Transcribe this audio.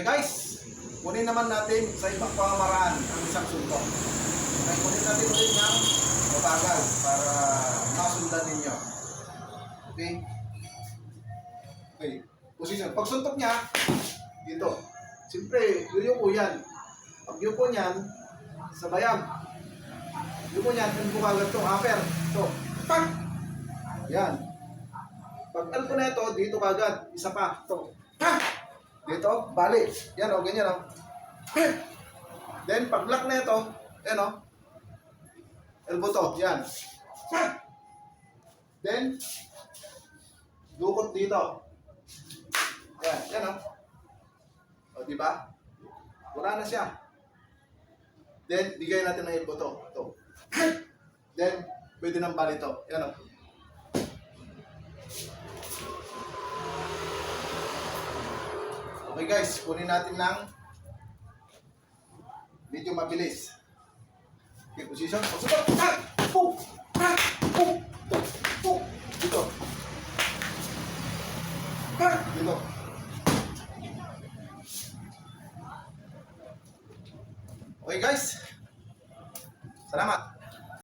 Okay guys, kunin naman natin sa ibang pamamaraan ang isang suntok. Okay, kunin natin ulit ng mabagal para masundan ninyo. Okay? Okay, position. Pag suntok niya, dito. Siyempre, yuyuko yan. Pag yuko niyan, sabayang. Yuko niyan, yung bukagat ito, upper. Ito. Pag! Yan. Pag alpo na ito, dito kagad. Isa pa. Ito. Ha! Dito, balik. Yan o, ganyan o. Then, pag lock na ito, yan o. Elbow to, yan. Then, dukot dito. Yan, yan o. O, diba? Wala na siya. Then, bigay natin ng elbow to. Ito. Then, pwede nang bali to. Yan o. Okay guys, kunin natin ng medyo mabilis. Okay, position. Pagsutot. Boom! Boom! Boom! Dito. Dito. Okay guys. Salamat.